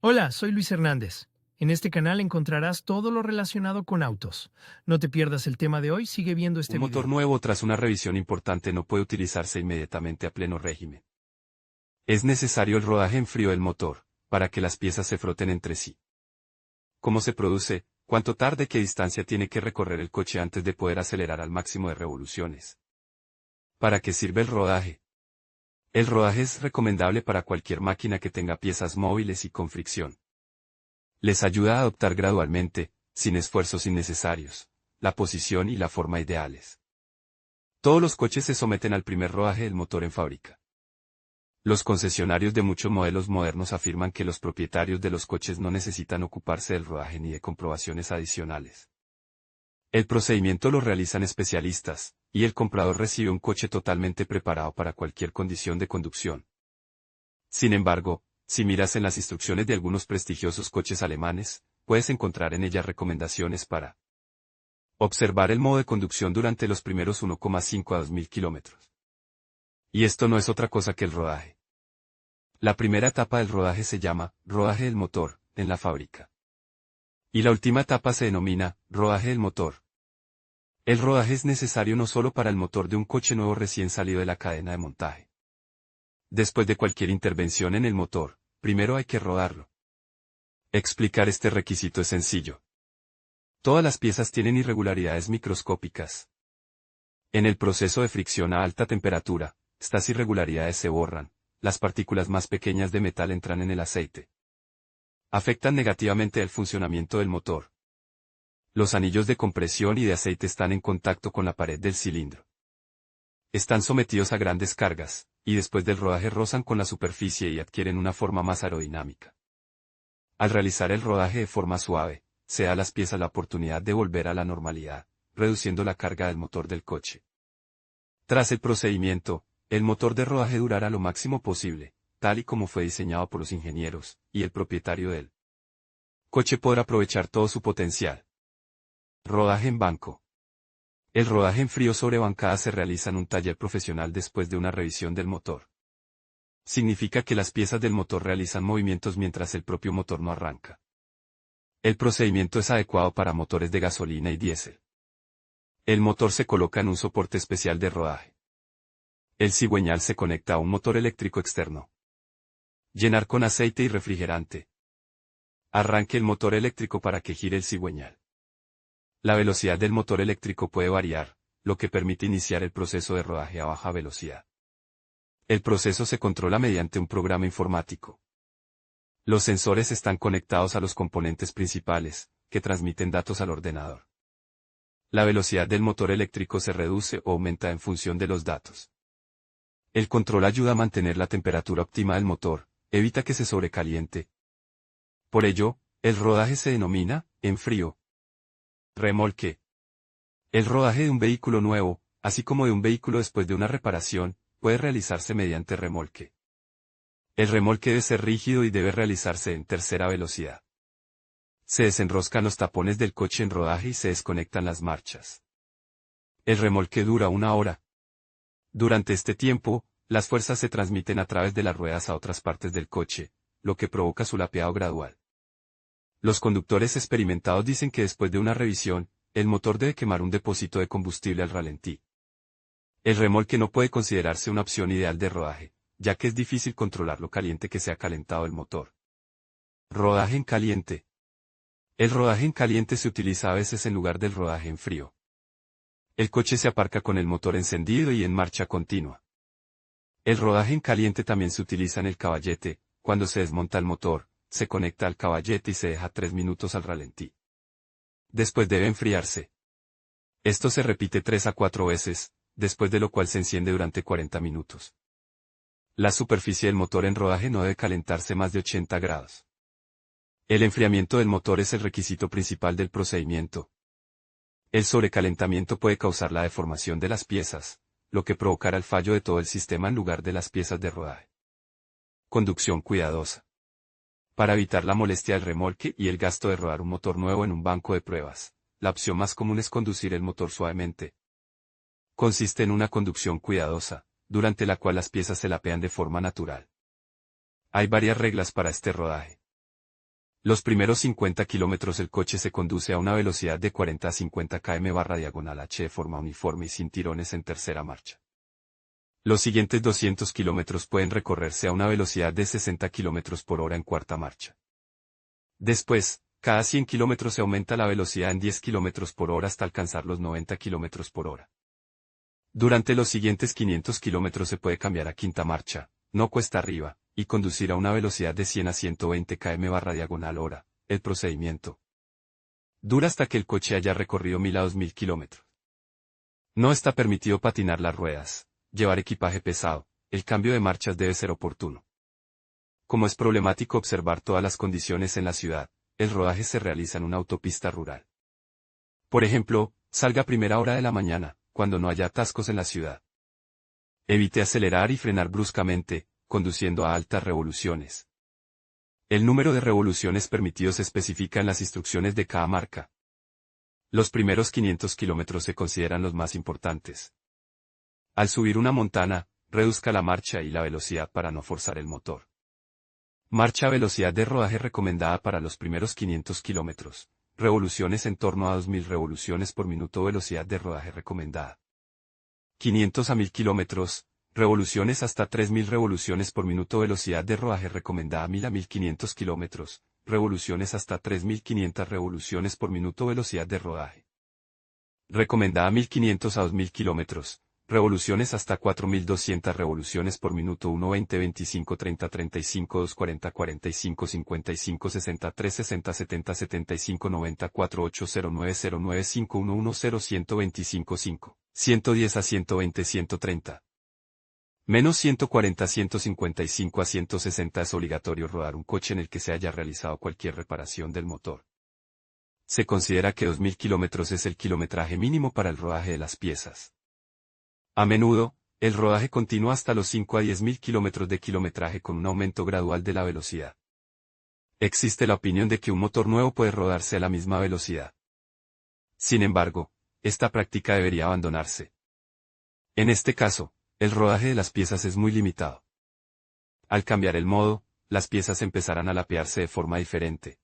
Hola, soy Luis Hernández. En este canal encontrarás todo lo relacionado con autos. No te pierdas el tema de hoy, sigue viendo este Un motor video. nuevo tras una revisión importante no puede utilizarse inmediatamente a pleno régimen. Es necesario el rodaje en frío del motor, para que las piezas se froten entre sí. ¿Cómo se produce? ¿Cuánto tarde? ¿Qué distancia tiene que recorrer el coche antes de poder acelerar al máximo de revoluciones? ¿Para qué sirve el rodaje? El rodaje es recomendable para cualquier máquina que tenga piezas móviles y con fricción. Les ayuda a adoptar gradualmente, sin esfuerzos innecesarios, la posición y la forma ideales. Todos los coches se someten al primer rodaje del motor en fábrica. Los concesionarios de muchos modelos modernos afirman que los propietarios de los coches no necesitan ocuparse del rodaje ni de comprobaciones adicionales. El procedimiento lo realizan especialistas, y el comprador recibe un coche totalmente preparado para cualquier condición de conducción. Sin embargo, si miras en las instrucciones de algunos prestigiosos coches alemanes, puedes encontrar en ellas recomendaciones para observar el modo de conducción durante los primeros 1,5 a 2.000 kilómetros. Y esto no es otra cosa que el rodaje. La primera etapa del rodaje se llama rodaje del motor, en la fábrica. Y la última etapa se denomina rodaje del motor. El rodaje es necesario no solo para el motor de un coche nuevo recién salido de la cadena de montaje. Después de cualquier intervención en el motor, primero hay que rodarlo. Explicar este requisito es sencillo. Todas las piezas tienen irregularidades microscópicas. En el proceso de fricción a alta temperatura, estas irregularidades se borran, las partículas más pequeñas de metal entran en el aceite. Afectan negativamente el funcionamiento del motor. Los anillos de compresión y de aceite están en contacto con la pared del cilindro. Están sometidos a grandes cargas, y después del rodaje rozan con la superficie y adquieren una forma más aerodinámica. Al realizar el rodaje de forma suave, se da a las piezas la oportunidad de volver a la normalidad, reduciendo la carga del motor del coche. Tras el procedimiento, el motor de rodaje durará lo máximo posible, tal y como fue diseñado por los ingenieros, y el propietario del coche podrá aprovechar todo su potencial. Rodaje en banco. El rodaje en frío sobre bancada se realiza en un taller profesional después de una revisión del motor. Significa que las piezas del motor realizan movimientos mientras el propio motor no arranca. El procedimiento es adecuado para motores de gasolina y diésel. El motor se coloca en un soporte especial de rodaje. El cigüeñal se conecta a un motor eléctrico externo. Llenar con aceite y refrigerante. Arranque el motor eléctrico para que gire el cigüeñal. La velocidad del motor eléctrico puede variar, lo que permite iniciar el proceso de rodaje a baja velocidad. El proceso se controla mediante un programa informático. Los sensores están conectados a los componentes principales, que transmiten datos al ordenador. La velocidad del motor eléctrico se reduce o aumenta en función de los datos. El control ayuda a mantener la temperatura óptima del motor, evita que se sobrecaliente. Por ello, el rodaje se denomina, en frío. Remolque. El rodaje de un vehículo nuevo, así como de un vehículo después de una reparación, puede realizarse mediante remolque. El remolque debe ser rígido y debe realizarse en tercera velocidad. Se desenroscan los tapones del coche en rodaje y se desconectan las marchas. El remolque dura 1 hora. Durante este tiempo, las fuerzas se transmiten a través de las ruedas a otras partes del coche, lo que provoca su lapeado gradual. Los conductores experimentados dicen que después de una revisión, el motor debe quemar un depósito de combustible al ralentí. El remolque no puede considerarse una opción ideal de rodaje, ya que es difícil controlar lo caliente que se ha calentado el motor. Rodaje en caliente. El rodaje en caliente se utiliza a veces en lugar del rodaje en frío. El coche se aparca con el motor encendido y en marcha continua. El rodaje en caliente también se utiliza en el caballete, cuando se desmonta el motor, se conecta al caballete y se deja 3 minutos al ralentí. Después debe enfriarse. Esto se repite 3 a 4 veces, después de lo cual se enciende durante 40 minutos. La superficie del motor en rodaje no debe calentarse más de 80 grados. El enfriamiento del motor es el requisito principal del procedimiento. El sobrecalentamiento puede causar la deformación de las piezas, lo que provocará el fallo de todo el sistema en lugar de las piezas de rodaje. Conducción cuidadosa. Para evitar la molestia del remolque y el gasto de rodar un motor nuevo en un banco de pruebas, la opción más común es conducir el motor suavemente. Consiste en una conducción cuidadosa, durante la cual las piezas se lapean de forma natural. Hay varias reglas para este rodaje. Los primeros 50 kilómetros el coche se conduce a una velocidad de 40 a 50 km/h de forma uniforme y sin tirones en tercera marcha. Los siguientes 200 kilómetros pueden recorrerse a una velocidad de 60 km/h en cuarta marcha. Después, cada 100 kilómetros se aumenta la velocidad en 10 km/h hasta alcanzar los 90 km/h. Durante los siguientes 500 kilómetros se puede cambiar a quinta marcha, no cuesta arriba, y conducir a una velocidad de 100 a 120 km/h. El procedimiento dura hasta que el coche haya recorrido 1000 a 2000 kilómetros. No está permitido patinar las ruedas, llevar equipaje pesado, el cambio de marchas debe ser oportuno. Como es problemático observar todas las condiciones en la ciudad, el rodaje se realiza en una autopista rural. Por ejemplo, salga a primera hora de la mañana, cuando no haya atascos en la ciudad. Evite acelerar y frenar bruscamente, conduciendo a altas revoluciones. El número de revoluciones permitidos se especifica en las instrucciones de cada marca. Los primeros 500 kilómetros se consideran los más importantes. Al subir una montana, reduzca la marcha y la velocidad para no forzar el motor. Marcha a velocidad de rodaje recomendada para los primeros 500 kilómetros. Revoluciones en torno a 2000 revoluciones por minuto. Velocidad de rodaje recomendada 500 a 1000 kilómetros. Revoluciones hasta 3000 revoluciones por minuto. Velocidad de rodaje recomendada 1000 a 1500 kilómetros. Revoluciones hasta 3500 revoluciones por minuto. Velocidad de rodaje recomendada 1500 a 2000 kilómetros. Revoluciones hasta 4200 revoluciones por minuto. 1 20 25 30 35 2 40 45 55 63 60 70 75 94 80 90 95 11 125 5 110 a 120 130 menos 140 155 a 160. Es obligatorio rodar un coche en el que se haya realizado cualquier reparación del motor. Se considera que 2000 kilómetros es el kilometraje mínimo para el rodaje de las piezas. A menudo, el rodaje continúa hasta los 5 a 10.000 kilómetros de kilometraje con un aumento gradual de la velocidad. Existe la opinión de que un motor nuevo puede rodarse a la misma velocidad. Sin embargo, esta práctica debería abandonarse. En este caso, el rodaje de las piezas es muy limitado. Al cambiar el modo, las piezas empezarán a lapearse de forma diferente.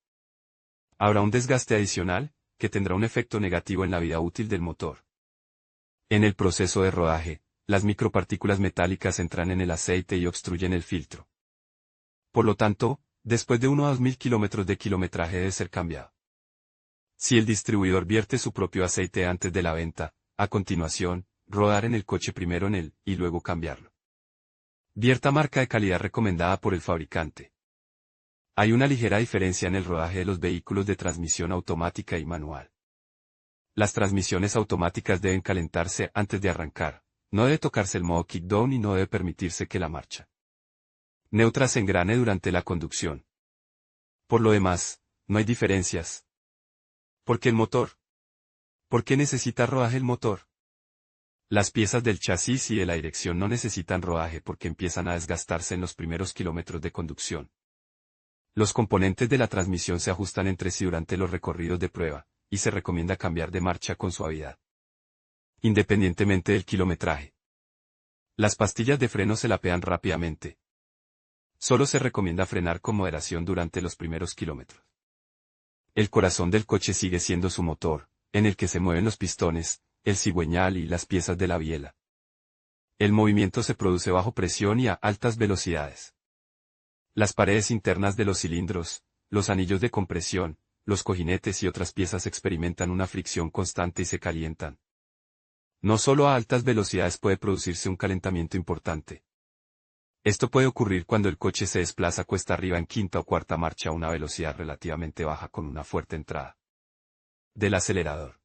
Habrá un desgaste adicional, que tendrá un efecto negativo en la vida útil del motor. En el proceso de rodaje, las micropartículas metálicas entran en el aceite y obstruyen el filtro. Por lo tanto, después de 1 a 2000 kilómetros de kilometraje debe ser cambiado. Si el distribuidor vierte su propio aceite antes de la venta, a continuación, rodar en el coche primero en él, y luego cambiarlo. Vierta marca de calidad recomendada por el fabricante. Hay una ligera diferencia en el rodaje de los vehículos de transmisión automática y manual. Las transmisiones automáticas deben calentarse antes de arrancar, no debe tocarse el modo kickdown y no debe permitirse que la marcha neutra se engrane durante la conducción. Por lo demás, no hay diferencias. ¿Por qué el motor? ¿Por qué necesita rodaje el motor? Las piezas del chasis y de la dirección no necesitan rodaje porque empiezan a desgastarse en los primeros kilómetros de conducción. Los componentes de la transmisión se ajustan entre sí durante los recorridos de prueba, y se recomienda cambiar de marcha con suavidad, independientemente del kilometraje. Las pastillas de freno se lapean rápidamente. Solo se recomienda frenar con moderación durante los primeros kilómetros. El corazón del coche sigue siendo su motor, en el que se mueven los pistones, el cigüeñal y las piezas de la biela. El movimiento se produce bajo presión y a altas velocidades. Las paredes internas de los cilindros, los anillos de compresión, los cojinetes y otras piezas experimentan una fricción constante y se calientan. No solo a altas velocidades puede producirse un calentamiento importante. Esto puede ocurrir cuando el coche se desplaza cuesta arriba en quinta o cuarta marcha a una velocidad relativamente baja con una fuerte entrada del acelerador.